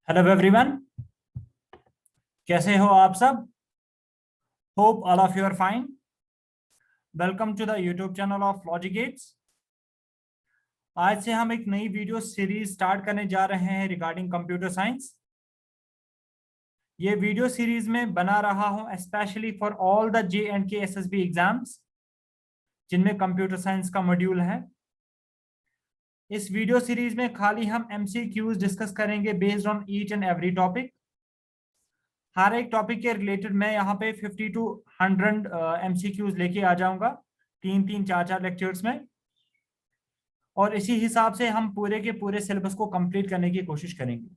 Hello everyone, कैसे हो आप सब। Hope all of you are fine. Welcome to the YouTube channel of Logigates. आज से हम एक नई वीडियो सीरीज स्टार्ट करने जा रहे हैं रिगार्डिंग कंप्यूटर साइंस। ये वीडियो सीरीज में बना रहा हूं specially for all the JNK SSB exams जिनमें कंप्यूटर साइंस का मॉड्यूल है। इस वीडियो सीरीज में खाली हम MCQs डिस्कस करेंगे based on each and every topic. हर एक टॉपिक के रिलेटेड मैं यहाँ पे 50 to 100 MCQs लेके आ जाऊंगा 3-4 लेक्चर्स में, और इसी हिसाब से हम पूरे के पूरे सिलेबस को कंप्लीट करने की कोशिश करेंगे।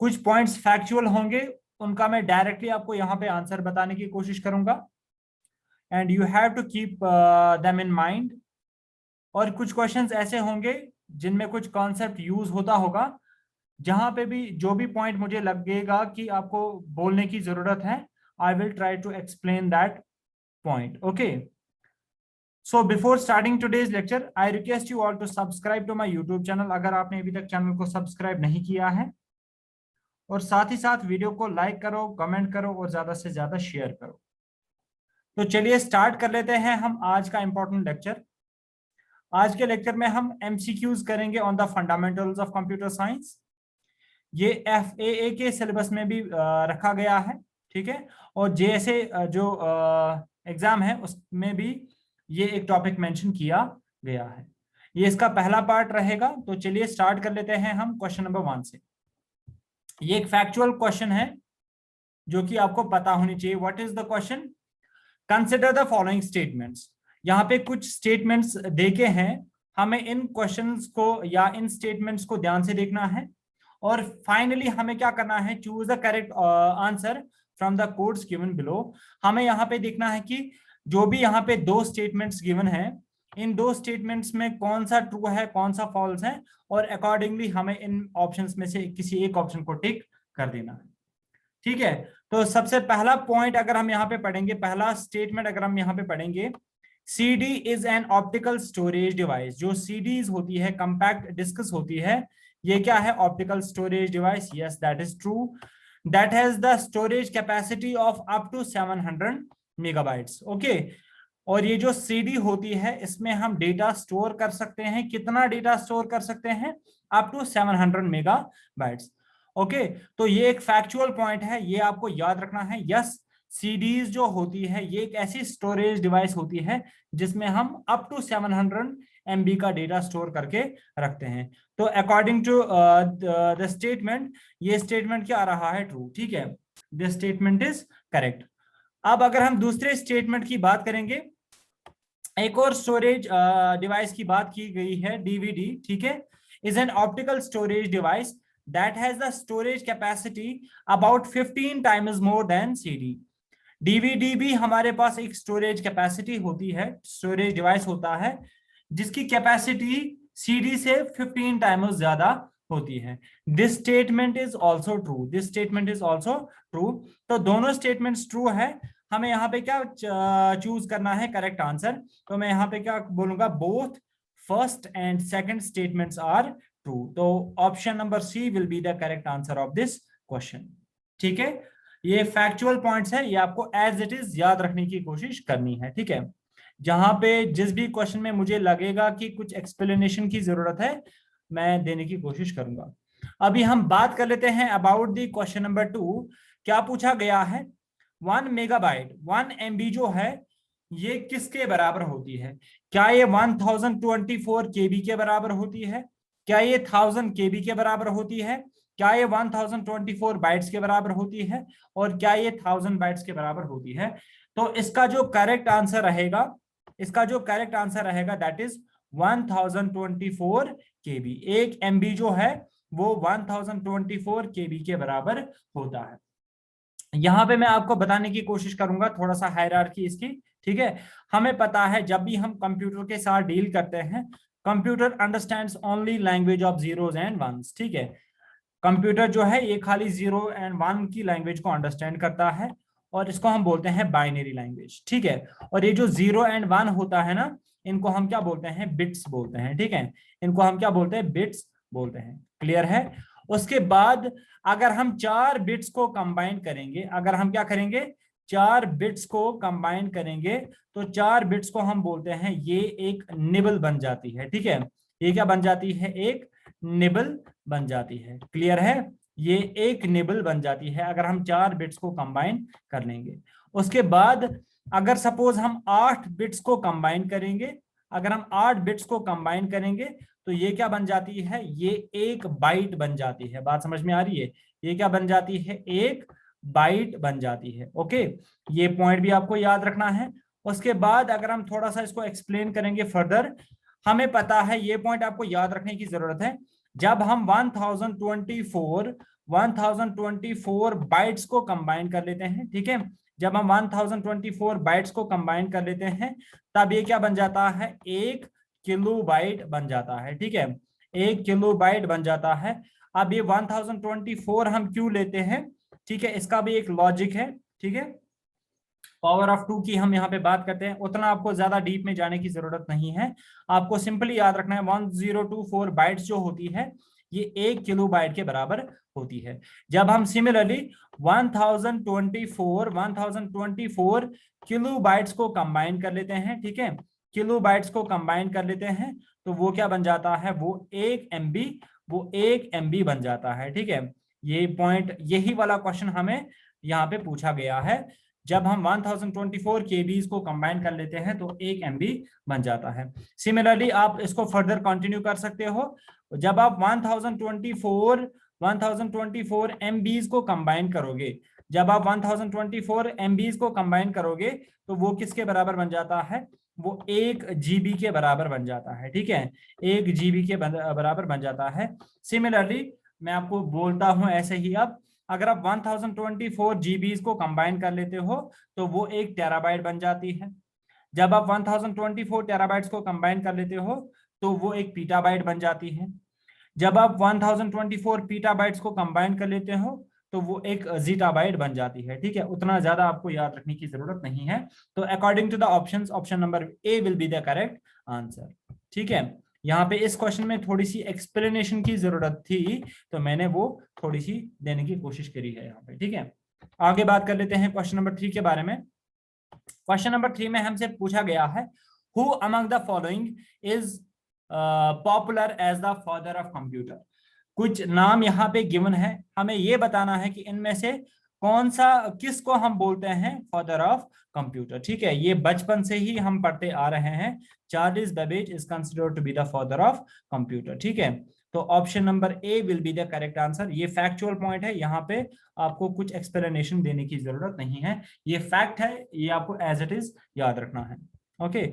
कुछ पॉइंट्स फैक्चुअल होंगे, उनका मैं डायरेक्टली आपको यहाँ पे आंसर बताने की कोशिश करूंगा and you have to keep them in mind. और कुछ क्वेश्चंस ऐसे होंगे जिनमें कुछ कॉन्सेप्ट यूज होता होगा, जहां पे भी जो भी पॉइंट मुझे लगेगा कि आपको बोलने की जरूरत है, I will try to explain that point. Okay, so before starting today's lecture I request you all to subscribe to my YouTube channel अगर आपने अभी तक चैनल को सब्सक्राइब नहीं किया है, और साथ ही साथ वीडियो को लाइक करो, कमेंट करो और ज्यादा से ज्यादा शेयर करो। तो चलिए स्टार्ट कर लेते हैं हम आज का इंपॉर्टेंट लेक्चर। आज के लेक्चर में हम MCQs करेंगे on the fundamentals of computer science. ये FAA के सिलेबस में भी रखा गया है, ठीक है, और JSA जो एग्जाम है उसमें भी ये एक टॉपिक मेंशन किया गया है। ये इसका पहला पार्ट रहेगा। तो चलिए स्टार्ट कर लेते हैं हम क्वेश्चन नंबर 1 से। ये एक फैक्चुअल क्वेश्चन है जो कि आपको पता होनी चाहिए। What is the question? Consider the following statements. यहाँ पे कुछ स्टेटमेंट्स देके हैं, हमें इन क्वेश्चंस को या इन स्टेटमेंट्स को ध्यान से देखना है, और फाइनली हमें क्या करना है, choose the correct answer from the codes given below. हमें यहाँ पे देखना है कि जो भी यहाँ पे दो स्टेटमेंट्स गिवन है, इन दो स्टेटमेंट्स में कौन सा ट्रू है कौन सा फॉल्स है, और अकॉर्डिंगली हमें इन ऑप्शंस में से किसी एक ऑप्शन को टिक कर देना है। ठीक है, तो सबसे पहला पॉइंट अगर हम यहाँ पे पढ़ेंगे, पहला स्टेटमेंट अगर हम यहाँ पे पढ़ेंगे, CD is an optical storage device. जो CDs होती है, कंपैक्ट डिस्क्स होती है, ये क्या है? Optical storage device. Yes, that is true. That has the storage capacity of up to 700 megabytes. Okay, और ये जो CD होती है इसमें हम डेटा स्टोर कर सकते हैं। कितना डेटा स्टोर कर सकते हैं? Up to 700 megabytes. ओके, तो ये एक फैक्चुअल पॉइंट है, ये आपको याद रखना है। यस, CDs जो होती है ये एक ऐसी स्टोरेज डिवाइस होती है जिसमें हम अप टू 700 MB का डेटा स्टोर करके रखते हैं। तो अकॉर्डिंग टू द स्टेटमेंट, ये स्टेटमेंट क्या आ रहा है? ट्रू। ठीक है, दिस स्टेटमेंट इज करेक्ट। अब अगर हम दूसरे स्टेटमेंट की बात करेंगे, एक और स्टोरेज डिवाइस की बात की गई है, DVD। ठीक है, is an optical storage device that has the storage capacity about 15 times more than CD। DVD भी हमारे पास एक स्टोरेज कैपेसिटी होती है, स्टोरेज डिवाइस होता है जिसकी कैपेसिटी CD से 15 टाइम्स ज्यादा होती है। This statement is also true. This statement is also true. तो दोनों स्टेटमेंट्स ट्रू है। हमें यहाँ पे क्या चूज करना है? Correct answer. तो मैं यहाँ पे क्या बोलूंगा? Both first and second statements are true. तो option number C will be the correct answer of this question. ठीक है, ये फैक्चुअल पॉइंट्स है, ये आपको एज इट इज याद रखने की कोशिश करनी है। ठीक है, जहां पे जिस भी क्वेश्चन में मुझे लगेगा कि कुछ एक्सप्लेनेशन की जरूरत है, मैं देने की कोशिश करूंगा। अभी हम बात कर लेते हैं अबाउट दी क्वेश्चन नंबर 2। क्या पूछा गया है? 1 मेगाबाइट 1 MB जो है ये किसके बराबर होती है? क्या ये 1024 KB के बराबर होती है? क्या ये 1000 KB के बराबर होती है? क्या ये 1024 बाइट्स के बराबर होती है? और क्या ये 1000 बाइट्स के बराबर होती है? तो इसका जो करेक्ट आंसर रहेगा, इसका जो करेक्ट आंसर रहेगा दैट इज 1024 KB। 1 MB जो है वो 1024 KB के बराबर होता है। यहां पे मैं आपको बताने की कोशिश करूंगा थोड़ा सा हायरार्की इसकी। ठीक है, हमें पता है जब भी हम कंप्यूटर के साथ डील करते हैं, computer understands only language of zeros and ones. ठीक है, कंप्यूटर जो है ये खाली 0 एंड 1 की लैंग्वेज को अंडरस्टैंड करता है, और इसको हम बोलते हैं बाइनरी लैंग्वेज। ठीक है, और ये जो 0 एंड 1 होता है ना, इनको हम क्या बोलते हैं? बिट्स बोलते हैं। ठीक है, इनको हम क्या बोलते हैं? बिट्स बोलते हैं। क्लियर है? उसके बाद अगर हम 4 बिट्स को कंबाइन करेंगे, अगर हम क्या करेंगे 4 बिट्स को कंबाइन करेंगे, तो 4 बिट्स को हम बोलते हैं ये एक निबल बन जाती है। ठीक है, ये क्या बन जाती है, एक निबल बन जाती है। क्लियर है, ये एक निबल बन जाती है अगर हम 4 बिट्स को कंबाइन कर लेंगे। उसके बाद अगर सपोज हम 8 बिट्स को कंबाइन करेंगे, अगर हम 8 बिट्स को कंबाइन करेंगे तो ये क्या बन जाती है, ये एक बाइट बन जाती है। बात समझ में आ रही है, ये क्या बन जाती है, एक बाइट बन जाती है। ओके, ये पॉइंट भी आपको याद रखना है। उसके बाद अगर हम थोड़ा सा इसको एक्सप्लेन करेंगे फर्दर, हमें पता है ये पॉइंट आपको याद रखने की जरूरत है। जब हम 1024 बाइट्स को कंबाइन कर लेते हैं, ठीक है, जब हम 1024 बाइट्स को कंबाइन कर लेते हैं तब ये क्या बन जाता है, एक किलो बाइट बन जाता है। ठीक है, एक किलो बाइट बन जाता है। अब ये 1024 हम क्यों लेते हैं, ठीक है, इसका भी एक लॉजिक है। ठीक है, पावर ऑफ 2 की हम यहाँ पे बात करते हैं, उतना आपको ज्यादा डीप में जाने की जरूरत नहीं है। आपको सिंपली याद रखना है 1024 बाइट्स जो होती है ये 1 किलो बाइट के बराबर होती है। जब हम सिमिलरली 1024 किलो बाइट्स को कंबाइन कर लेते हैं, ठीक है, किलो बाइट्स को कंबाइन कर लेते हैं तो वो क्या बन जाता है, वो 1 MB बन जाता है। ठीक है, ये पॉइंट, यही वाला क्वेश्चन हमें यहाँ पे पूछा गया है। जब हम 1024 केबीज को कंबाइन कर लेते हैं तो 1 MB बन जाता है। सिमिलरली आप इसको फर्दर कंटिन्यू कर सकते हो। जब आप 1024 MBs को कंबाइन करोगे, जब आप 1024 MBs को कंबाइन करोगे तो वो किसके बराबर बन जाता है, वो 1 GB के बराबर बन जाता है। ठीक है, 1 GB के बराबर बन जाता है। सिमिलरली मैं आपको बोलता हूं ऐसे ही, अब अगर आप 1024 जीबीज को कंबाइन कर लेते हो तो वो 1 टेराबाइट बन जाती है। जब आप 1024 टेराबाइट्स को कंबाइन कर लेते हो तो वो 1 पीटाबाइट बन जाती है। जब आप 1024 पीटाबाइट्स को कंबाइन कर लेते हो तो वो 1 जीटाबाइट बन जाती है। ठीक है, उतना ज्यादा आपको याद रखने की जरूरत नहीं है। तो according to the options, option number A will be the correct answer. ठीक है, यहाँ पे इस क्वेश्चन में थोड़ी सी एक्सप्लेनेशन की जरूरत थी तो मैंने वो थोड़ी सी देने की कोशिश करी है यहाँ पे। ठीक है, आगे बात कर लेते हैं क्वेश्चन नंबर 3 के बारे में। क्वेश्चन नंबर 3 में हमसे पूछा गया है, who among the following is popular as the father of computer. कुछ नाम यहाँ पे गिवन है, हमें ये बताना है कि इनमें से कौन सा, किसको हम बोलते हैं फादर ऑफ कंप्यूटर। ठीक है, ये बचपन से ही हम पढ़ते आ रहे हैं, Charles Babbage is considered to be the father of computer. ठीक है, तो option number A will be the correct answer. ये फैक्चुअल पॉइंट है, यहाँ पे आपको कुछ एक्सप्लेनेशन देने की जरूरत नहीं है, ये फैक्ट है, ये आपको एज इट इज याद रखना है। ओके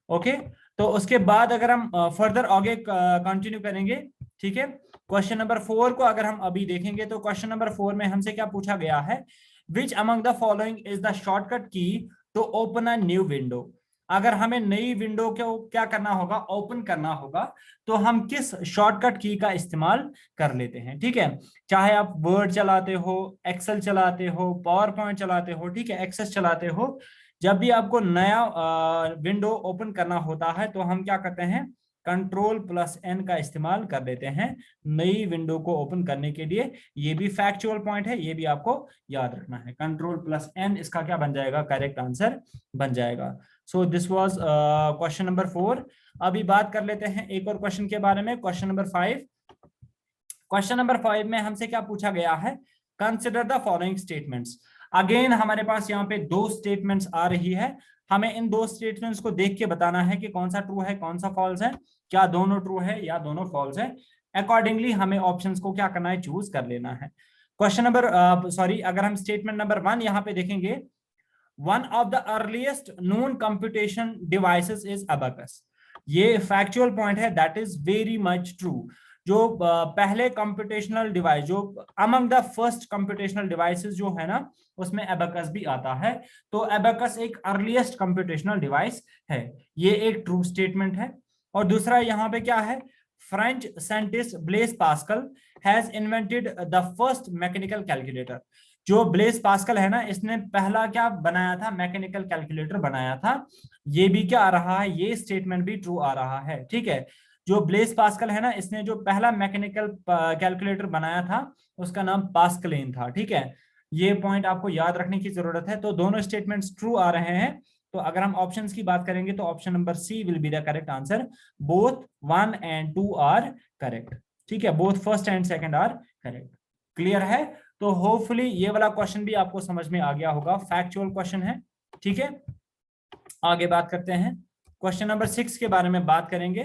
ओके, तो उसके बाद अगर हम फर्दर आगे कंटिन्यू करेंगे, ठीक है, क्वेश्चन नंबर 4 को अगर हम अभी देखेंगे तो क्वेश्चन नंबर 4 में हमसे क्या पूछा गया है, which among the following is the shortcut key to open a new window. अगर हमें नई विंडो को क्या करना होगा, ओपन करना होगा, तो हम किस शॉर्टकट की का इस्तेमाल कर लेते हैं। ठीक है, चाहे आप वर्ड चलाते हो, एक्सेल चलाते हो, पावर पॉइंट चलाते हो, ठीक है, एक्सेस चलाते हो, जब भी आपको नया विंडो ओपन करना होता है तो हम क्या करते हैं, Ctrl+N का इस्तेमाल कर लेते हैं नई विंडो को ओपन करने के लिए। ये भी फैक्चुअल पॉइंट है, ये भी आपको याद रखना है। Ctrl+N इसका क्या बन जाएगा, करेक्ट आंसर बन जाएगा। So this was question number 4। अभी बात कर लेते हैं एक और क्वेश्चन के बारे में, क्वेश्चन नंबर 5। क्वेश्चन नंबर 5 में हमसे क्या पूछा गया है, consider the following statements. Again हमारे पास यहाँ पे 2 स्टेटमेंट्स आ रही है, हमें इन 2 स्टेटमेंट्स को देख के बताना है कि कौन सा ट्रू है कौन सा फॉल्स है, क्या दोनों ट्रू है या दोनों फॉल्स है। अकॉर्डिंगली हमें ऑप्शंस को क्या करना है, चूज कर लेना है। क्वेश्चन नंबर सॉरी, अगर हम स्टेटमेंट नंबर 1 यहाँ पे देखेंगे, one of the earliest known computation devices is abacus. ये फैक्चुअल पॉइंट है, that is very much true. जो पहले कंप्यूटेशनल डिवाइस, जो among the first computational devices जो है ना, उसमें एबेकस भी आता है। तो एबेकस एक अर्लीस्ट कंप्यूटेशनल डिवाइस है, ये एक ट्रू स्टेटमेंट है। और दूसरा यहाँ पे क्या है, French scientist Blaise Pascal has invented the first mechanical calculator. जो ब्लेस पास्कल है ना, इसने पहला क्या बनाया था, मैकेनिकल कैलकुलेटर बनाया था। ये भी क्या आ रहा है, ये स्टेटमेंट भी ट्रू आ रहा है। ठीक है, जो ब्लेस पास्कल है ना, इसने जो पहला मैकेनिकल कैलकुलेटर बनाया था उसका नाम पास्कलेन था। ठीक है, ये पॉइंट आपको याद रखने की जरूरत है। तो दोनों स्टेटमेंट्स ट्रू आ रहे हैं। तो अगर हम ऑप्शंस की बात करेंगे तो option number C will be the correct answer. Both 1 and 2 are correct. ठीक है, both first and second are correct. Clear है? तो होपफुली ये वाला क्वेश्चन भी आपको समझ में आ गया होगा, फैक्चुअल क्वेश्चन है। ठीक है, आगे बात करते हैं। क्वेश्चन नंबर 6 के बारे में बात करेंगे।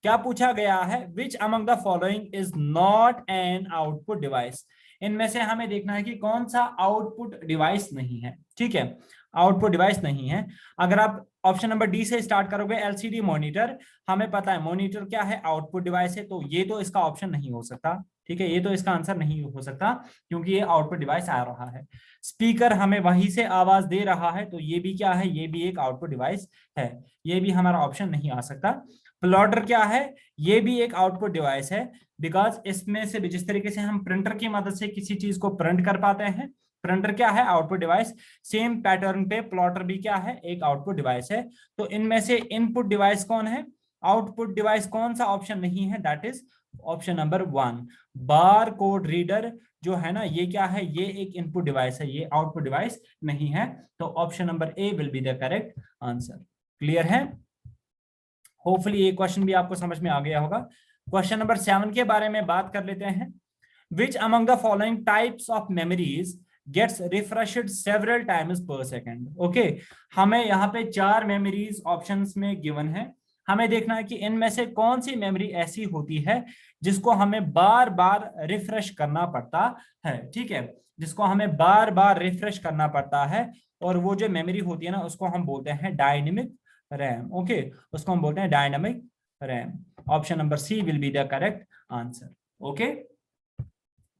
क्या पूछा गया है? Which among the following is not an output device. इनमें से हमें देखना है कि कौन सा आउटपुट डिवाइस नहीं है। ठीक है, आउटपुट डिवाइस नहीं है। अगर आप ऑप्शन नंबर डी से स्टार्ट करोगे, एलसीडी मॉनिटर, हमें पता है मॉनिटर क्या है, आउटपुट डिवाइस है, तो ये तो इसका ऑप्शन नहीं हो सकता। ठीक है, ये तो इसका आंसर नहीं हो सकता क्योंकि ये आउटपुट डिवाइस आ रहा है। स्पीकर हमें वहीं से आवाज दे रहा है, तो ये भी क्या है, ये भी एक आउटपुट डिवाइस है, ये भी हमारा ऑप्शन नहीं आ सकता। प्लॉटर क्या है? ये भी एक आउटपुट डिवाइस है, बिकॉज इसमें से जिस तरीके से हम प्रिंटर की मदद से किसी चीज को प्रिंट कर पाते हैं, प्रिंटर क्या है, आउटपुट डिवाइस। सेम पैटर्न पे प्लॉटर भी क्या है, एक आउटपुट डिवाइस है। तो इनमें से इनपुट डिवाइस कौन है, आउटपुट डिवाइस कौन सा ऑप्शन नहीं है, that is option number 1। Bar code reader जो है ना, ये क्या है, ये एक इनपुट डिवाइस है, ये आउटपुट डिवाइस नहीं है। तो option number A will be the correct answer. Clear है? होपफुली ये क्वेश्चन भी आपको समझ में आ गया होगा। क्वेश्चन नंबर 7 के बारे में बात कर लेते हैं। Which among the following types of memories gets refreshed several times per second. Okay, हमें यहाँ पे 4 मेमोरीज ऑप्शंस में गिवन है। हमें देखना है कि इनमें से कौन सी मेमोरी ऐसी होती है जिसको हमें बार बार रिफ्रेश करना पड़ता है। ठीक है, जिसको हमें बार बार रिफ्रेश करना पड़ता है, और वो जो मेमोरी होती है ना, उसको हम बोलते हैं डायनेमिक रैम। ओके, उसको हम बोलते हैं dynamic RAM. Option number C will be the correct answer. Okay,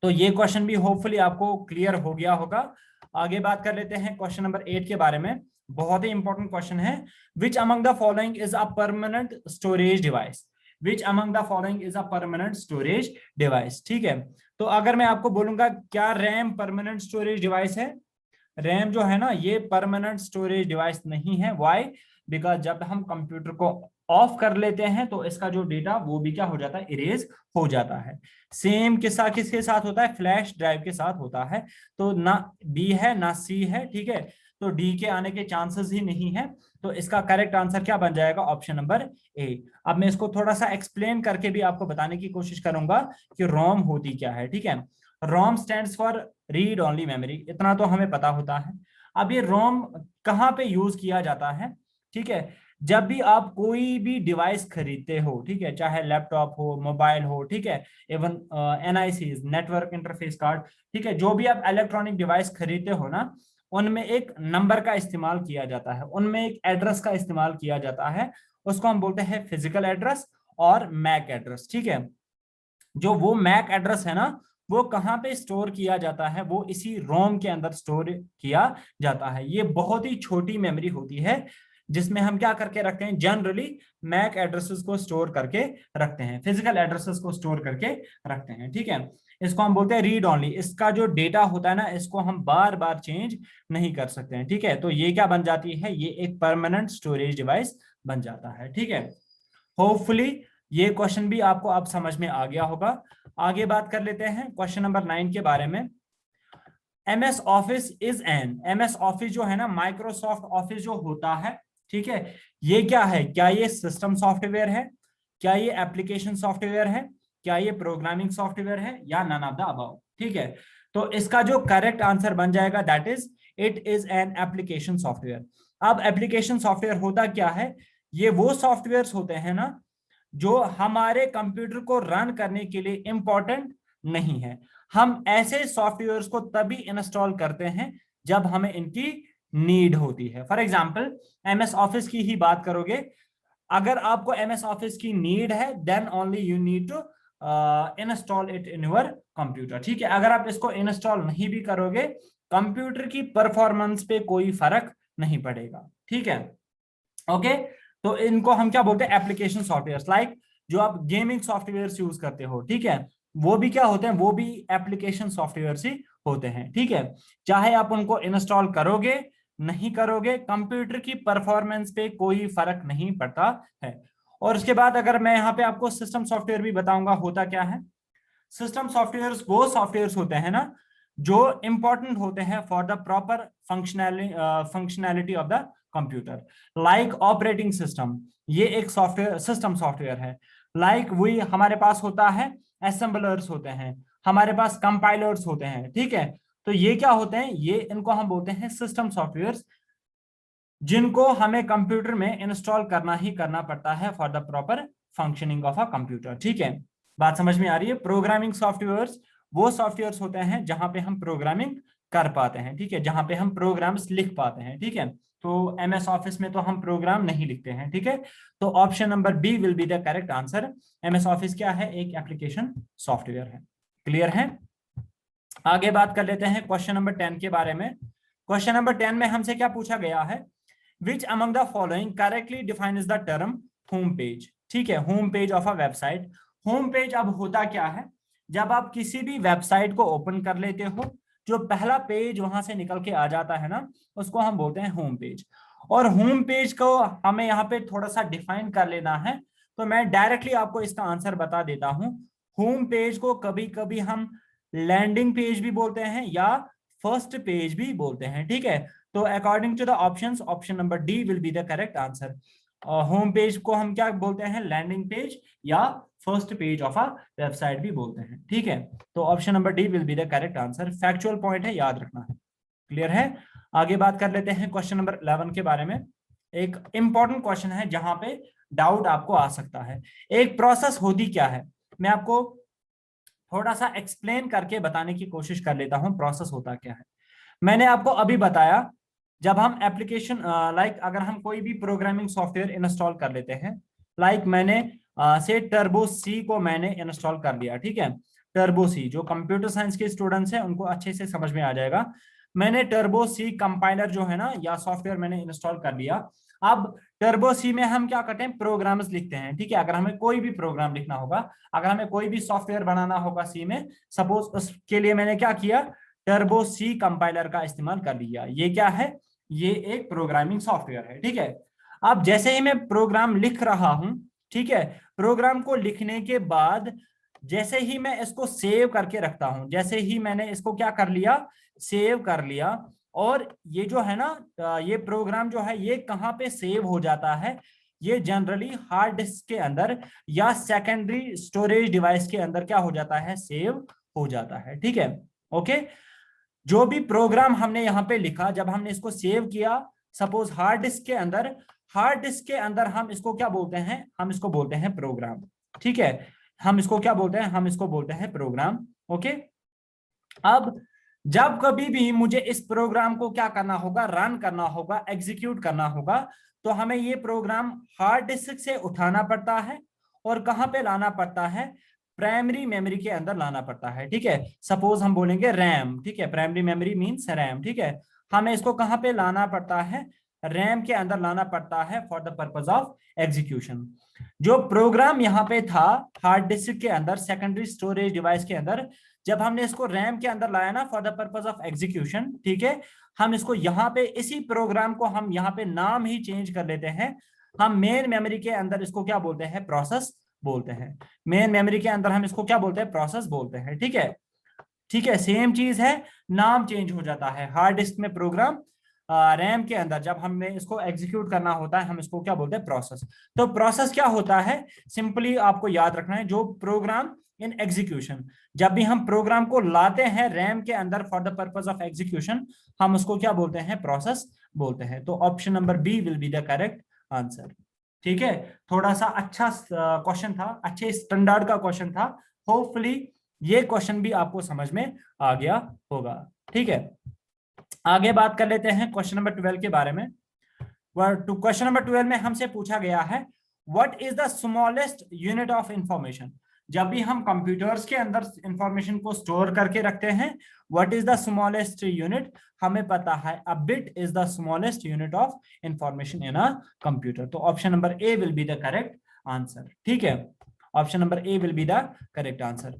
तो ये क्वेश्चन भी होपफुली आपको क्लियर हो गया होगा। आगे बात कर लेते हैं क्वेश्चन नंबर 8 के बारे में। बहुत ही इंपॉर्टेंट क्वेश्चन है। Which among the following is a permanent storage device. Which among the following is a permanent storage device. ठीक है, तो अगर मैं आपको बोलूंगा क्या रैम परमानेंट स्टोरेज डिवाइस है, रैम जो है ना, ये परमानेंट स्टोरेज डिवाइस नहीं है। व्हाई? बिकॉज जब हम कंप्यूटर को ऑफ कर लेते हैं तो इसका जो डेटा वो भी क्या हो जाता है, इरेज हो जाता है। सेम किस्सा किसके साथ होता है, फ्लैश ड्राइव के साथ होता है। तो ना बी है ना सी है। ठीक है, तो डी के आने के चांसेस ही नहीं है। तो इसका करेक्ट आंसर क्या बन जाएगा, ऑप्शन नंबर ए। अब मैं इसको थोड़ा सा एक्सप्लेन करके भी आपको बताने की कोशिश करूंगा कि रोम होती क्या है। ठीक है, रोम stands for read only memory, इतना तो हमें पता होता है। अब ये रोम कहाँ पे यूज किया जाता है? ठीक है, जब भी आप कोई भी डिवाइस खरीदते हो, ठीक है, चाहे लैपटॉप हो, मोबाइल हो, ठीक है, even NIC network interface card, ठीक है, जो भी आप इलेक्ट्रॉनिक डिवाइस खरीदते हो ना, उनमें एक नंबर का इस्तेमाल किया जाता है, उनमें एक एड्रेस का इस्तेमाल किया जाता है। उसको हम बोलते हैं फिजिकल एड्रेस और मैक एड्रेस। ठीक है, जो वो मैक एड्रेस है ना, वो कहाँ पे स्टोर किया जाता है, वो इसी रोम के अंदर स्टोर किया जाता है। ये बहुत ही छोटी मेमोरी होती है जिसमें हम क्या करके रखते हैं, जनरली मैक एड्रेसेस को स्टोर करके रखते हैं, फिजिकल एड्रेसेस को स्टोर करके रखते हैं। ठीक है, इसको हम बोलते हैं रीड ओनली। इसका जो डेटा होता है ना, इसको हम बार बार चेंज नहीं कर सकते हैं। ठीक है, तो ये क्या बन जाती है, ये एक परमानेंट स्टोरेज डिवाइस बन जाता है। ठीक है, होपफुली ये क्वेश्चन भी आपको अब समझ में आ गया होगा। आगे बात कर लेते हैं क्वेश्चन नंबर 9 के बारे में। MS office is an, MS office जो है ना, माइक्रोसॉफ्ट ऑफिस जो होता है, ठीक है, ये क्या है, क्या ये सिस्टम सॉफ्टवेयर है, क्या ये एप्लीकेशन सॉफ्टवेयर है, क्या ये प्रोग्रामिंग सॉफ्टवेयर है, या नन ऑफ द अबव। ठीक है, तो इसका जो करेक्ट आंसर बन जाएगा, that is it is an application software. अब एप्लीकेशन सॉफ्टवेयर होता क्या है, ये वो सॉफ्टवेयर होते हैं ना जो हमारे कंप्यूटर को रन करने के लिए इंपॉर्टेंट नहीं है। हम ऐसे सॉफ्टवेयर्स को तभी इंस्टॉल करते हैं जब हमें इनकी नीड होती है। फॉर एग्जांपल, एमएस ऑफिस की ही बात करोगे, अगर आपको एमएस ऑफिस की नीड है, then only you need to install it in your computer. ठीक है, अगर आप इसको इंस्टॉल नहीं भी करोगे, कंप्यूटर की परफॉर्मेंस पे कोई फर्क नहीं पड़ेगा। ठीक है, ओके, तो इनको हम क्या बोलते हैं, एप्लीकेशन सॉफ्टवेयर। लाइक जो आप गेमिंग सॉफ्टवेयर यूज करते हो, ठीक है, वो भी क्या होते हैं, वो भी एप्लीकेशन सॉफ्टवेयर ही होते हैं। ठीक है, चाहे आप उनको इंस्टॉल करोगे नहीं करोगे, कंप्यूटर की परफॉर्मेंस पे कोई फर्क नहीं पड़ता है। और उसके बाद अगर मैं यहाँ पे आपको सिस्टम सॉफ्टवेयर भी बताऊंगा होता क्या है। सिस्टम सॉफ्टवेयर्स वो सॉफ्टवेयर्स होते हैं ना जो इंपॉर्टेंट होते हैं for the proper functionality of the computer, like operating system, ये एक सॉफ्टवेयर सिस्टम सॉफ्टवेयर है। लाइक वही हमारे पास होता है असेंबलर्स होते हैं, हमारे पास कंपाइलर्स होते हैं, ठीक है। तो ये क्या होते हैं, ये इनको हम बोलते हैं सिस्टम सॉफ्टवेयर्स, जिनको हमें कंप्यूटर में इंस्टॉल करना ही करना पड़ता है for the proper functioning of a computer, ठीक है। बात समझ में आ रही है। प्रोग्रामिंग सॉफ्टवेयर्स वो सॉफ्टवेयर्स होते हैं जहां पे हम प्रोग्रामिंग कर पाते हैं, ठीक है, जहां पे हम प्रोग्राम्स लिख पाते हैं, ठीक है। तो एमएस ऑफिस में तो हम प्रोग्राम नहीं लिखते हैं, ठीक है। तो option number B will be the correct answer. MS Office क्या है, एक एप्लीकेशन सॉफ्टवेयर है। क्लियर है। आगे बात कर लेते हैं क्वेश्चन नंबर 10 के बारे में। क्वेश्चन नंबर 10 में हमसे क्या पूछा गया है, which among the following correctly defines the term home page, ठीक है, home page of a website. Home page अब होता क्या है, जब आप किसी भी वेबसाइट को ओपन कर लेते हो, जो पहला पेज वहां से निकल के आ जाता है ना, उसको हम बोलते हैं होम पेज। और होम पेज को हमें यहाँ पे थोड़ा सा डिफाइन कर लेना है, तो मैं डायरेक्टली आपको इसका आंसर बता देता हूं। होम पेज को कभी कभी हम लैंडिंग पेज भी बोलते हैं या फर्स्ट पेज भी बोलते हैं, ठीक है। तो according to the options, option number D will be the correct answer. Home page को हम क्या बोलते हैं, लैंडिंग पेज या first page of a website भी बोलते हैं, ठीक है। तो option number D will be the correct answer. Factual point है, याद रखना है। क्लियर है। आगे बात कर लेते हैं क्वेश्चन नंबर 11 के बारे में। एक इंपॉर्टेंट क्वेश्चन है जहां पे डाउट आपको आ सकता है। एक प्रोसेस होती क्या है, मैं आपको थोड़ा सा एक्सप्लेन करके बताने की कोशिश कर लेता हूं प्रोसेस होता क्या है। मैंने आपको अभी बताया, जब हम एप्लीकेशन लाइक अगर हम कोई भी प्रोग्रामिंग सॉफ्टवेयर इंस्टॉल कर लेते हैं, लाइक मैंने से टर्बो सी को मैंने इंस्टॉल कर लिया, ठीक है। टर्बो सी, जो कंप्यूटर साइंस के स्टूडेंट्स हैं उनको अच्छे से समझ में आ जाएगा। मैंने टर्बो सी कंपाइलर जो है ना या सॉफ्टवेयर मैंने इंस्टॉल कर लिया। अब टर्बो सी में हम क्या करते हैं, प्रोग्राम्स लिखते हैं, ठीक है। अगर हमें कोई भी प्रोग्राम लिखना होगा, अगर हमें कोई भी सॉफ्टवेयर बनाना होगा सी में, सपोज उसके लिए मैंने क्या किया, टर्बो सी कंपाइलर का इस्तेमाल कर लिया। ये क्या है, ये एक प्रोग्रामिंग सॉफ्टवेयर है, ठीक है। अब जैसे ही मैं प्रोग्राम लिख रहा हूं, ठीक है, प्रोग्राम को लिखने के बाद जैसे ही मैं इसको सेव करके रखता हूं, जैसे ही मैंने इसको क्या कर लिया, सेव कर लिया, और ये जो है ना ये प्रोग्राम जो है ये कहाँ पे सेव हो जाता है, ये जनरली हार्ड डिस्क के अंदर या सेकेंडरी स्टोरेज डिवाइस के अंदर क्या हो जाता है, सेव हो जाता है, ठीक है। ओके। जो भी प्रोग्राम हमने यहाँ पे लिखा, जब हमने इसको सेव किया, सपोज हार्ड डिस्क के अंदर, हार्ड डिस्क के अंदर हम इसको क्या बोलते हैं, हम इसको बोलते हैं प्रोग्राम, ठीक है। हम इसको क्या बोलते हैं, हम इसको बोलते हैं प्रोग्राम। ओके। अब जब कभी भी मुझे इस प्रोग्राम को क्या करना होगा, रन करना होगा, एग्जीक्यूट करना होगा, तो हमें ये प्रोग्राम हार्ड डिस्क से उठाना पड़ता है और कहां पे लाना पड़ता है, प्राइमरी मेमोरी के अंदर लाना पड़ता है, ठीक है। सपोज हम बोलेंगे रैम, ठीक है, प्राइमरी मेमोरी मींस रैम, ठीक है। हमें इसको कहां पे लाना पड़ता है, रैम के अंदर लाना पड़ता है for the purpose of execution. जो प्रोग्राम यहाँ पे था हार्ड डिस्क के अंदर, सेकेंडरी स्टोरेज डिवाइस के अंदर, जब हमने इसको रैम के अंदर लाया ना for the purpose of execution, ठीक है, हम इसको यहाँ पे इसी प्रोग्राम को हम यहाँ पे नाम ही चेंज कर लेते हैं। हम मेन मेमोरी के अंदर इसको क्या बोलते हैं, प्रोसेस बोलते हैं। मेन मेमोरी के अंदर हम इसको क्या बोलते हैं, प्रोसेस बोलते हैं, ठीक है। ठीक है, सेम चीज है, नाम चेंज हो जाता है। हार्ड डिस्क में प्रोग्राम, रैम के अंदर जब हमने इसको एग्जीक्यूट करना होता है, हम इसको क्या बोलते हैं, प्रोसेस। तो प्रोसेस क्या होता है, सिंपली आपको याद रखना है, जो प्रोग्राम इन एग्जीक्यूशन, जब भी हम प्रोग्राम को लाते हैं रैम के अंदर for the purpose of execution, हम उसको क्या बोलते हैं, प्रोसेस बोलते हैं। तो option number B will be the correct answer, ठीक है। थोड़ा सा अच्छा क्वेश्चन था, अच्छे स्टैंडर्ड का क्वेश्चन था। होपफुली ये क्वेश्चन भी आपको समझ में आ गया होगा, ठीक है। आगे बात कर लेते हैं क्वेश्चन नंबर 12 के बारे में। क्वेश्चन नंबर 12 में हमसे पूछा गया है, what is the smallest unit of information. जब भी हम कंप्यूटर्स के अंदर इंफॉर्मेशन को स्टोर करके रखते हैं, what is the smallest unit, हमें पता है a bit is the smallest unit of information in a computer. तो option number A will be the correct answer, ठीक है। Option number A will be the correct answer.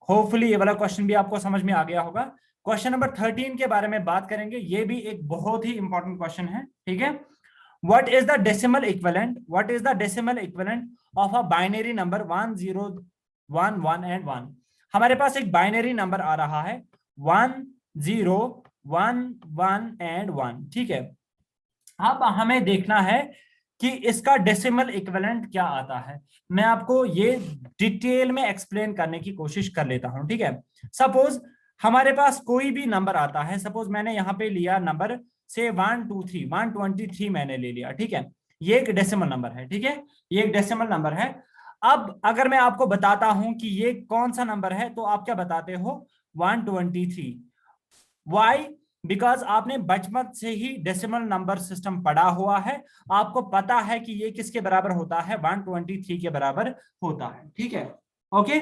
Hopefully ये वाला question भी आपको समझ में आ गया होगा। क्वेश्चन नंबर 13 के बारे में बात करेंगे, ये भी एक बहुत ही इंपॉर्टेंट क्वेश्चन है, ठीक है। What is the decimal equivalent, what is the decimal equivalent of a binary number 1 0 1 1 and 1। हमारे पास एक बाइनरी नंबर आ रहा है 1 0 1 1 एंड 1, ठीक है। अब हमें देखना है कि इसका डेसिमल इक्विवेलेंट क्या आता है। मैं आपको ये डिटेल में एक्सप्लेन करने की कोशिश कर लेता हूं, ठीक है। सपोज हमारे पास कोई भी नंबर आता है, सपोज मैंने यहाँ पे लिया नंबर से 123 123 मैंने ले लिया, ठीक है। ये एक डेसिमल नंबर है, ठीक है, ये एक डेसिमल नंबर है। अब अगर मैं आपको बताता हूं कि ये कौन सा नंबर है, तो आप क्या बताते हो? 123। वाई? बिकॉज आपने बचपन से ही डेसिमल नंबर सिस्टम पढ़ा हुआ है, आपको पता है कि ये किसके बराबर होता है, 123 के बराबर होता है, ठीक है। ओके,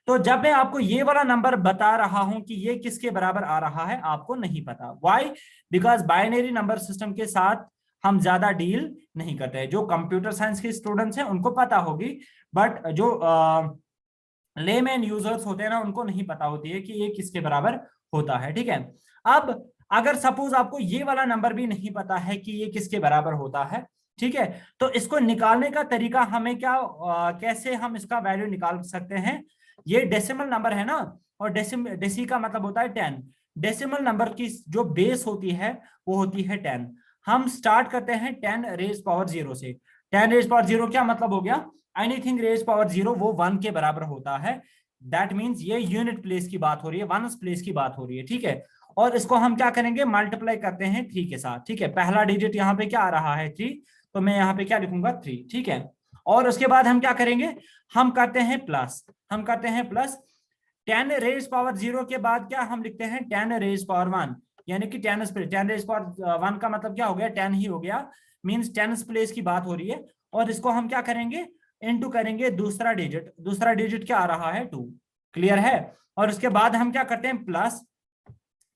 तो जब मैं आपको ये वाला नंबर बता रहा हूं कि ये किसके बराबर आ रहा है, आपको नहीं पता। Why? Because binary number system के साथ हम ज्यादा डील नहीं करते हैं। जो कंप्यूटर साइंस के स्टूडेंट्स हैं उनको पता होगी, बट जो लेमैन यूजर्स होते हैं ना, उनको नहीं पता होती है कि ये किसके बराबर होता है, ठीक है। अब अगर सपोज आपको ये वाला नंबर भी नहीं पता है कि ये किसके बराबर होता है, ठीक है, तो इसको निकालने का तरीका हमें क्या, कैसे हम इसका वैल्यू निकाल सकते हैं। ये डेसिमल नंबर है ना, और डेसी का मतलब होता है 10। डेसिमल नंबर की जो बेस होती है वो होती है 10। हम स्टार्ट करते हैं 10 रेज पावर 0 से। 10 रेज पावर 0 क्या मतलब हो गया? एनीथिंग रेज पावर 0 वो 1 के बराबर होता है। दैट मीन्स ये यूनिट प्लेस की बात हो रही है, वंस प्लेस की बात हो रही है, ठीक है। और इसको हम क्या करेंगे, मल्टीप्लाई करते हैं 3 के साथ, ठीक है। पहला डिजिट यहाँ पे क्या आ रहा है 3, तो मैं यहाँ पे क्या लिखूंगा 3, ठीक है। और उसके बाद हम क्या करेंगे, हम करते हैं प्लस, हम करते हैं प्लस 10 रेज पावर 0 के बाद क्या हम लिखते हैं 10 रेज पावर 1, यानी कि 10 रेज पावर 1 का मतलब क्या हो गया, 10 ही हो गया। मीन्स 10 प्लेस की बात हो रही है। और इसको हम क्या करेंगे, इनटू करेंगे दूसरा डिजिट, दूसरा डिजिट क्या आ रहा है 2, क्लियर है। और उसके बाद हम क्या करते हैं प्लस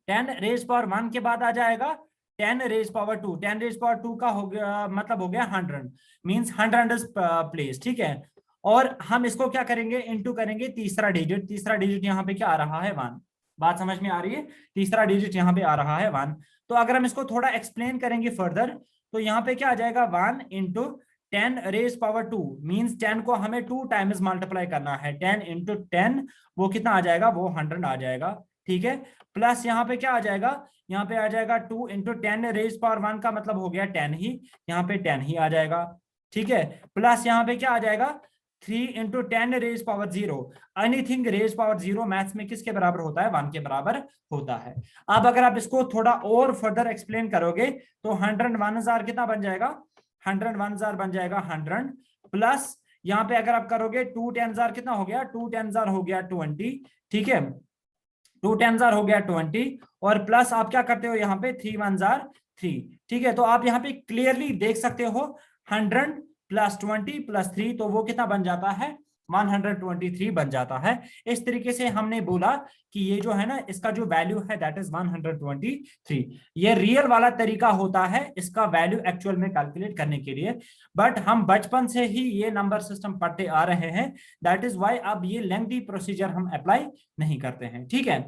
10 रेज पावर 1 के बाद आ जाएगा 10 रेज पावर 2। 10 रेज पावर 2 का हो गया मतलब हो गया 100, मींस 100 इज प्लेस, ठीक है। और हम इसको क्या करेंगे, इनटू करेंगे तीसरा डिजिट, तीसरा डिजिट यहाँ पे क्या आ रहा है 1। बात समझ में आ रही है? तीसरा डिजिट यहाँ पे आ रहा है 1। तो अगर हम इसको थोड़ा एक्सप्लेन करेंगे फर्दर, तो यहाँ पे क्या आ जाएगा 1 इंटू 10 रेज पावर 2, मींस 10 को हमें 2 टाइम्स मल्टीप्लाई करना है। 10 इंटू 10 वो कितना आ जाएगा, वो 100 आ जाएगा, ठीक है। प्लस यहाँ पे क्या आ जाएगा, यहाँ पे आ जाएगा 2 इंटू 10 रेज पावर 1 का मतलब हो गया 10 ही, यहाँ पे 10 ही आ जाएगा, ठीक है। प्लस यहाँ पे क्या आ जाएगा 3 into 10 raise power 0। Anything raise power 0 maths में किसके बराबर होता है, 1 के बराबर होता है। अब अगर आप इसको थोड़ा और फर्दर एक्सप्लेन करोगे तो 101,000 कितना बन जाएगा, 101,000 बन जाएगा 100। प्लस यहाँ पे अगर आप करोगे 2 10,000 कितना हो गया, 2 10,000 हो गया 20, ठीक है। 2 10,000 हो गया 20। और प्लस आप क्या करते हो यहाँ पे 3 1,000 3, ठीक है। तो आप यहाँ पे क्लियरली देख सकते हो 100 प्लस 20 प्लस 3, तो वो कितना बन जाता है, 123 बन जाता है। इस तरीके से हमने बोला कि ये जो है ना, इसका जो वैल्यू है दैट इज 123। ये रियल वाला तरीका होता है इसका वैल्यू एक्चुअल में कैलकुलेट करने के लिए, बट हम बचपन से ही ये नंबर सिस्टम पढ़ते आ रहे हैं, दैट इज वाई अब ये लेंथी प्रोसीजर हम अप्लाई नहीं करते हैं, ठीक है।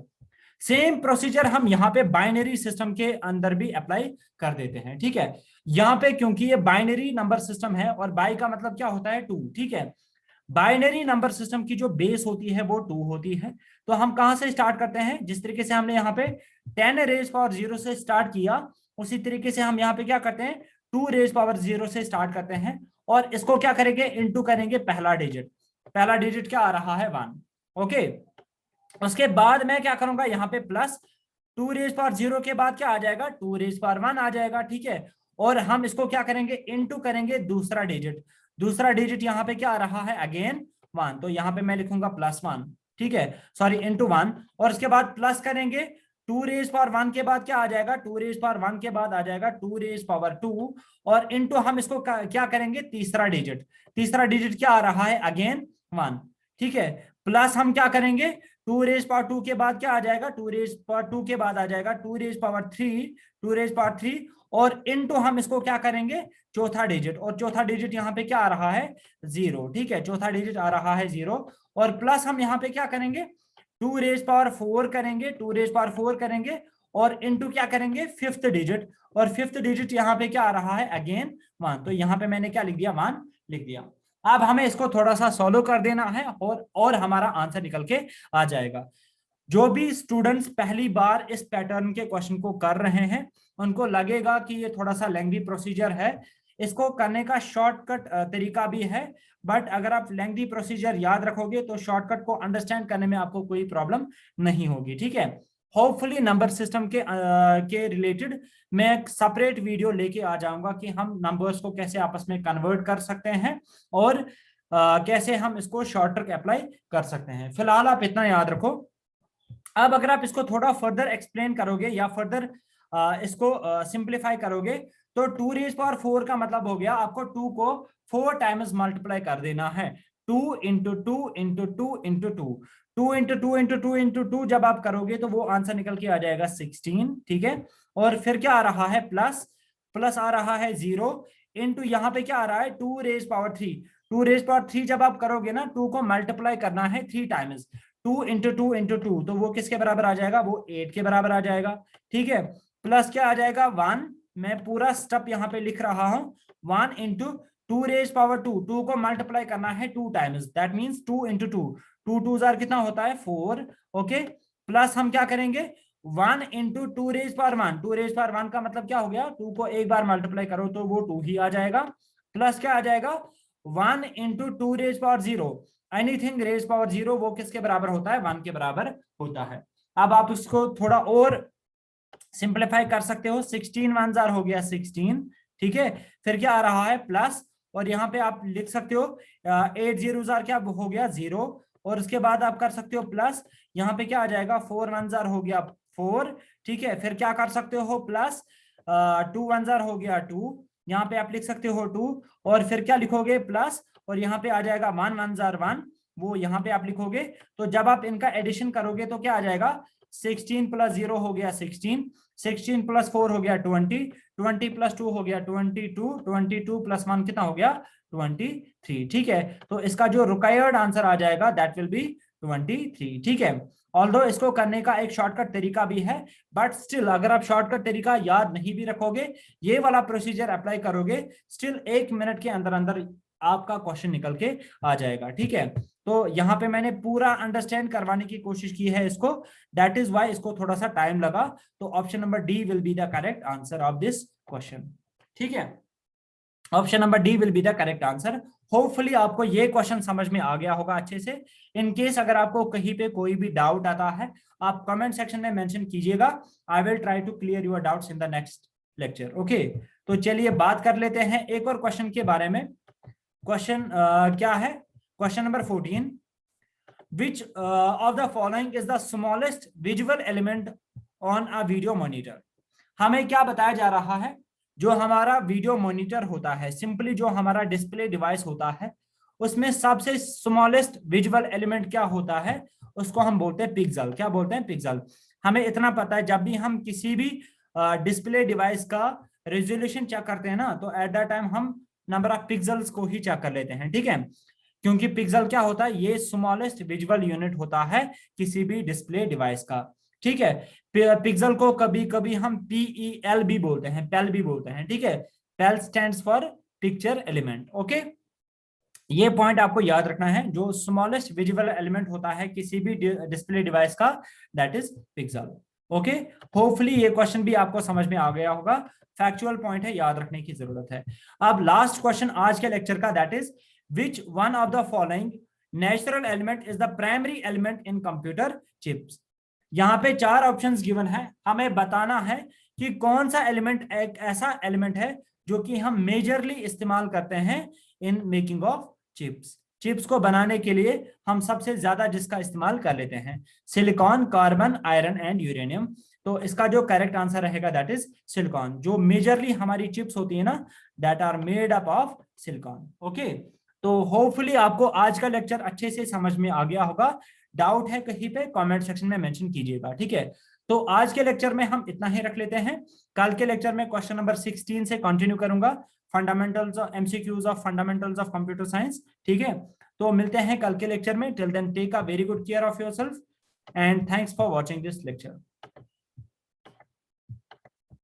सेम प्रोसीजर हम यहाँ पे बाइनरी सिस्टम के अंदर भी अप्लाई कर देते हैं, ठीक है। यहाँ पे क्योंकि ये बाइनरी नंबर सिस्टम है, और बाई का मतलब क्या होता है 2, ठीक है। बाइनरी नंबर सिस्टम की जो बेस होती है वो 2 होती है। तो हम कहां से स्टार्ट करते हैं, जिस तरीके से हमने यहाँ पे 10 रेज पावर 0 से स्टार्ट किया, उसी तरीके से हम यहाँ पे क्या करते हैं 2 रेज पावर 0 से स्टार्ट करते हैं। और इसको क्या करेंगे, इंटू करेंगे पहला डिजिट, पहला डिजिट क्या आ रहा है 1, ओके। उसके बाद मैं क्या करूंगा यहाँ पे प्लस 2 रेज पावर 0 के बाद क्या आ जाएगा, 2 रेज पावर 1 आ जाएगा, ठीक है। और हम इसको क्या करेंगे, इनटू करेंगे दूसरा डिजिट, दूसरा डिजिट यहाँ पे क्या आ रहा है अगेन 1, तो यहाँ पे मैं लिखूंगा +1, ठीक है, सॉरी इनटू 1। और उसके बाद प्लस करेंगे 2 रेज पावर 1 के बाद क्या आ जाएगा, 2 रेज पावर 1 के बाद आ जाएगा 2 रेज पावर 2। और इनटू हम इसको क्या करेंगे तीसरा डिजिट, तीसरा डिजिट क्या आ रहा है अगेन 1, ठीक है। प्लस हम क्या करेंगे 2 रेज पावर 2 के बाद क्या आ जाएगा, 2 रेज पावर 2 के बाद आ जाएगा 2 रेज पावर 3, 2 रेज पावर 3। और इनटू हम इसको क्या करेंगे चौथा डिजिट, और चौथा डिजिट यहाँ पे क्या आ रहा है 0, ठीक है, चौथा डिजिट आ रहा है 0। और प्लस हम यहाँ पे क्या करेंगे 2 रेज पावर 4 करेंगे, 2 रेज पावर 4 करेंगे। और इनटू क्या करेंगे फिफ्थ डिजिट, और फिफ्थ डिजिट यहाँ पे क्या आ रहा है अगेन 1, तो यहाँ पे मैंने क्या लिख दिया 1 लिख दिया। अब हमें इसको थोड़ा सा सॉल्व कर देना है और हमारा आंसर निकल के आ जाएगा। जो भी स्टूडेंट्स पहली बार इस पैटर्न के क्वेश्चन को कर रहे हैं उनको लगेगा कि ये थोड़ा सा लेंथी प्रोसीजर है, इसको करने का शॉर्टकट तरीका भी है, बट अगर आप लेंथी प्रोसीजर याद रखोगे तो शॉर्टकट को अंडरस्टैंड करने में आपको कोई प्रॉब्लम नहीं होगी, ठीक है। होपफुली नंबर सिस्टम के रिलेटेड मैं एक सेपरेट वीडियो लेके आ जाऊंगा कि हम नंबर्स को कैसे आपस में कन्वर्ट कर सकते हैं और कैसे हम इसको शॉर्टकट अप्लाई कर सकते हैं। फिलहाल आप इतना याद रखो। अब अगर आप इसको थोड़ा फर्दर एक्सप्लेन करोगे या फर्दर इसको सिंप्लीफाई करोगे तो 2⁴ का मतलब हो गया आपको 2 को 4 टाइम्स मल्टीप्लाई कर देना है। 2 into 2 into 2 into 2, 2 into 2 into 2 into 2 जब आप करोगे तो वो आंसर निकल के आ जाएगा 16, ठीक है। और फिर क्या आ रहा है प्लस, प्लस आ रहा है 0 इंटू यहाँ पे क्या आ रहा है 2⁻3, 2⁻3 जब आप करोगे ना 2 को मल्टीप्लाई करना है 3 टाइम्स, 2 इंटू 2 इंटू 2, तो वो किसके बराबर आ जाएगा, वो 8 के बराबर आ जाएगा, ठीक है। प्लस क्या आ जाएगा 1, मैं पूरा स्टेप यहाँ पे लिख रहा हूं, 1 इंटू 2⁻², 2 को मल्टीप्लाई करना है 2 times, that means 2 into 2, 2 2 jar कितना होता है 4, ओके। प्लस हम क्या करेंगे 1 इंटू 2⁻1, 2⁻1 का मतलब क्या हो गया, 2 को एक बार मल्टीप्लाई करो तो वो 2 ही आ जाएगा। प्लस क्या आ जाएगा 1 इंटू 2⁻0, एनीथिंग रेज पावर 0 वो किसके बराबर होता है 1 के बराबर होता है। अब आप उसको थोड़ा और सिंप्लीफाई कर सकते हो, 16 1 जार हो गया 16, ठीक है। फिर क्या आ रहा है प्लस, और यहाँ पे आप लिख सकते हो 8 0 जार क्या हो गया 0, और उसके बाद आप कर सकते हो प्लस, यहाँ पे क्या आ जाएगा 4 1 जार हो गया 4, ठीक है। फिर क्या कर सकते हो प्लस 2 1 जार हो गया 2, यहाँ पे आप लिख सकते हो 2, और फिर क्या लिखोगे प्लस, और यहाँ पे आ जाएगा 1 1 जार 1, वो यहाँ पे आप लिखोगे। तो जब आप इनका एडिशन करोगे तो क्या आ जाएगा 16 प्लस 0 हो गया 16, 16 प्लस 4 हो गया 20, 20 प्लस 2 हो गया 22, 22 प्लस 1 कितना हो गया 23, ठीक है। तो इसका जो रिक्वायर्ड आंसर आ जाएगा दैट विल बी 23, ठीक है। ऑल्दो इसको करने का एक शॉर्टकट तरीका भी है, बट स्टिल अगर आप शॉर्टकट तरीका याद नहीं भी रखोगे, ये वाला प्रोसीजर अप्लाई करोगे, स्टिल 1 मिनट के अंदर अंदर आपका क्वेश्चन निकल के आ जाएगा, ठीक है। तो यहाँ पे मैंने पूरा अंडरस्टैंड करवाने की कोशिश की है इसको, दैट इज वाई इसको थोड़ा सा टाइम लगा। तो option number D will be the correct answer of this question, ठीक है। Option number D will be the correct answer. Hopefully आपको ये क्वेश्चन समझ में आ गया होगा अच्छे से। इन केस अगर आपको कहीं पे कोई भी डाउट आता है आप कमेंट सेक्शन में मेंशन कीजिएगा, I will try to clear your doubts in the next lecture, okay. तो चलिए बात कर लेते हैं एक और क्वेश्चन के बारे में। क्वेश्चन क्या है, question number 14, which of the following is the smallest visual element on a video monitor। हमें क्या बताया जा रहा है, जो हमारा वीडियो मॉनिटर होता है, सिंपली जो हमारा डिस्प्ले डिवाइस होता है, उसमें सबसे स्मॉलेस्ट विजुअल एलिमेंट क्या होता है, उसको हम बोलते हैं पिक्सल। क्या बोलते हैं, पिक्सल। हमें इतना पता है जब भी हम किसी भी डिस्प्ले डिवाइस का रेजोल्यूशन चेक करते हैं ना, तो एट दैट टाइम हम नंबर ऑफ पिक्सल्स को ही चेक कर लेते हैं, ठीक है। क्योंकि पिक्सल क्या होता है, ये स्मॉलेस्ट विजुअल यूनिट होता है किसी भी डिस्प्ले डिवाइस का, ठीक है। पिक्सल को कभी कभी हम PEL भी बोलते हैं, पेल भी बोलते हैं, ठीक है। Pel stands for picture element, okay. ये पॉइंट आपको याद रखना है, जो स्मॉलेस्ट विजुअल एलिमेंट होता है किसी भी डिस्प्ले डिवाइस का, that is pixel, okay. Hopefully ये क्वेश्चन भी आपको समझ में आ गया होगा, फैक्चुअल पॉइंट है, याद रखने की जरूरत है। अब लास्ट क्वेश्चन आज के लेक्चर का, that is which one of the following natural element is the primary element in computer chips। यहाँ पे 4 ऑप्शंस गिवन है, हमें बताना है कि कौन सा एलिमेंट एक ऐसा एलिमेंट है जो कि हम मेजरली इस्तेमाल करते हैं in making of chips. Chips को बनाने के लिए हम सबसे ज्यादा जिसका इस्तेमाल कर लेते हैं, silicon, carbon, iron and uranium. तो इसका जो करेक्ट आंसर रहेगा दैट इज सिलिकॉन। जो मेजरली हमारी चिप्स होती है ना, that are made up of silicon, okay. तो होपफुली आपको आज का लेक्चर अच्छे से समझ में आ गया होगा। डाउट है कहीं पे कमेंट सेक्शन में मेंशन कीजिएगा, ठीक है। तो आज के लेक्चर में हम इतना ही रख लेते हैं। कल के लेक्चर में क्वेश्चन नंबर 16 से कंटिन्यू करूंगा, fundamentals of MCQs of fundamentals of computer science, ठीक है। तो मिलते हैं कल के लेक्चर में। Till then take a very good care of yourself and thanks for watching this lecture.